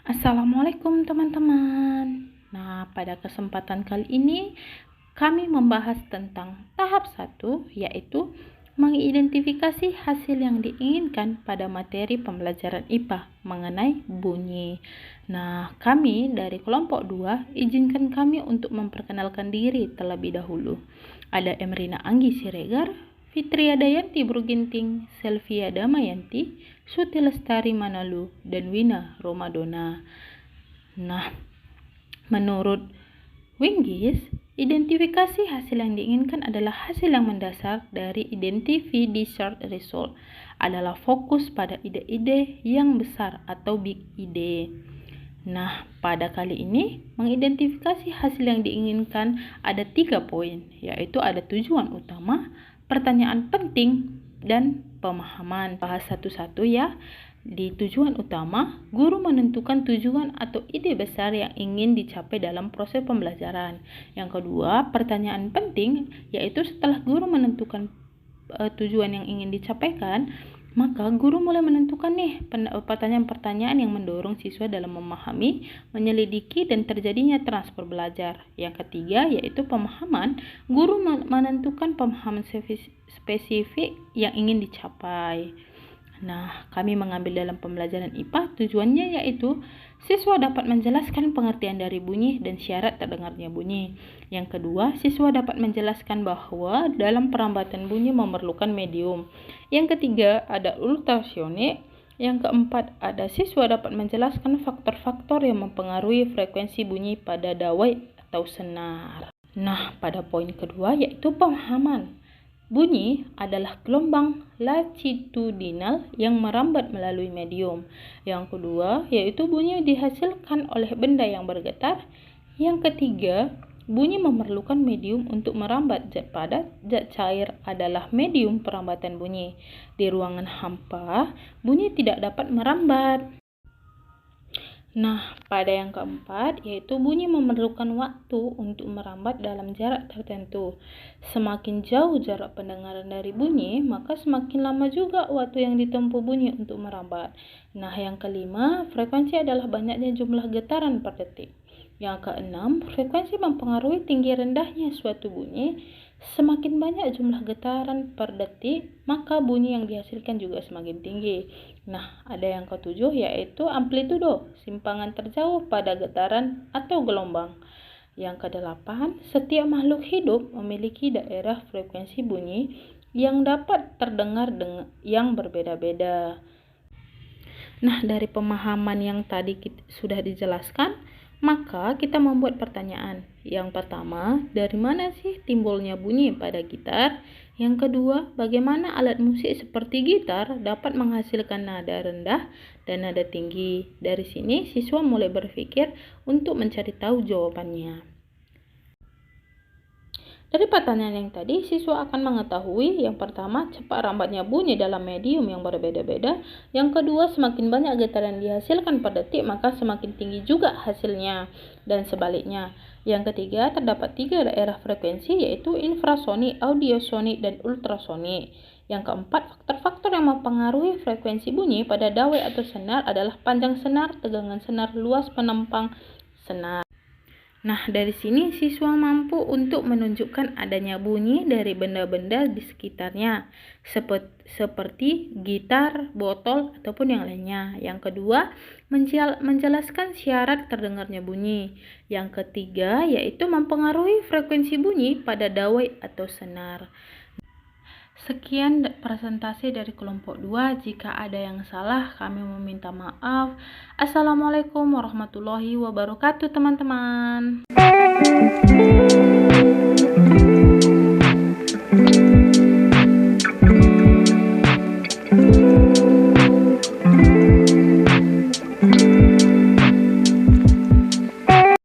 Assalamualaikum teman-teman. Nah, pada kesempatan kali ini kami membahas tentang tahap 1, yaitu mengidentifikasi hasil yang diinginkan pada materi pembelajaran IPA mengenai bunyi. Nah, kami dari kelompok 2 izinkan kami untuk memperkenalkan diri terlebih dahulu. Ada Emrina Anggi Siregar, Fitri Adayanti Bruginting, Selvia Damayanti, Suti Lestari Manalu, dan Wina Romadona. Nah, menurut Winggis, identifikasi hasil yang diinginkan adalah hasil yang mendasar dari identify desired result, adalah fokus pada ide-ide yang besar atau big ide. Nah, pada kali ini mengidentifikasi hasil yang diinginkan ada 3 poin, yaitu ada tujuan utama, pertanyaan penting, dan pemahaman. Bahas satu-satu ya. Di tujuan utama, guru menentukan tujuan atau ide besar yang ingin dicapai dalam proses pembelajaran. Yang kedua, pertanyaan penting, yaitu setelah guru menentukan tujuan yang ingin dicapaikan, maka guru mulai menentukan pertanyaan-pertanyaan yang mendorong siswa dalam memahami, menyelidiki, dan terjadinya transfer belajar. Yang ketiga yaitu pemahaman, guru menentukan pemahaman spesifik yang ingin dicapai. Nah, kami mengambil dalam pembelajaran IPA tujuannya yaitu siswa dapat menjelaskan pengertian dari bunyi dan syarat terdengarnya bunyi. Yang kedua, siswa dapat menjelaskan bahwa dalam perambatan bunyi memerlukan medium. Yang ketiga, ada ultrasonik. Yang keempat, ada siswa dapat menjelaskan faktor-faktor yang mempengaruhi frekuensi bunyi pada dawai atau senar. Nah, pada poin kedua yaitu pemahaman. Bunyi adalah gelombang latitudinal yang merambat melalui medium. Yang kedua, yaitu bunyi dihasilkan oleh benda yang bergetar. Yang ketiga, bunyi memerlukan medium untuk merambat. Zat padat, zat cair adalah medium perambatan bunyi. Di ruangan hampa, bunyi tidak dapat merambat. Nah, pada yang keempat, yaitu bunyi memerlukan waktu untuk merambat dalam jarak tertentu. Semakin jauh jarak pendengaran dari bunyi, maka semakin lama juga waktu yang ditempuh bunyi untuk merambat. Nah, yang kelima, frekuensi adalah banyaknya jumlah getaran per detik. Yang keenam, frekuensi mempengaruhi tinggi rendahnya suatu bunyi. Semakin banyak jumlah getaran per detik, maka bunyi yang dihasilkan juga semakin tinggi. Nah, ada yang ketujuh yaitu amplitudo, simpangan terjauh pada getaran atau gelombang. Yang kedelapan, setiap makhluk hidup memiliki daerah frekuensi bunyi yang dapat terdengar yang berbeda-beda. Nah, dari pemahaman yang tadi sudah dijelaskan, maka kita membuat pertanyaan. Yang pertama, dari mana sih timbulnya bunyi pada gitar? Yang kedua, bagaimana alat musik seperti gitar dapat menghasilkan nada rendah dan nada tinggi? Dari sini, siswa mulai berpikir untuk mencari tahu jawabannya. Dari pertanyaan yang tadi, siswa akan mengetahui yang pertama, cepat rambatnya bunyi dalam medium yang berbeda-beda. Yang kedua, semakin banyak getaran dihasilkan per detik, maka semakin tinggi juga hasilnya. Dan sebaliknya. Yang ketiga, terdapat 3 daerah frekuensi yaitu infrasonik, audiosonik, dan ultrasonik. Yang keempat, faktor-faktor yang mempengaruhi frekuensi bunyi pada dawai atau senar adalah panjang senar, tegangan senar, luas penempang senar. Nah, dari sini siswa mampu untuk menunjukkan adanya bunyi dari benda-benda di sekitarnya, seperti gitar, botol, ataupun yang lainnya. Yang kedua, menjelaskan syarat terdengarnya bunyi. Yang ketiga, yaitu mempengaruhi frekuensi bunyi pada dawai atau senar. Sekian presentasi dari kelompok 2. Jika ada yang salah, kami meminta maaf. Assalamualaikum warahmatullahi wabarakatuh, teman-teman.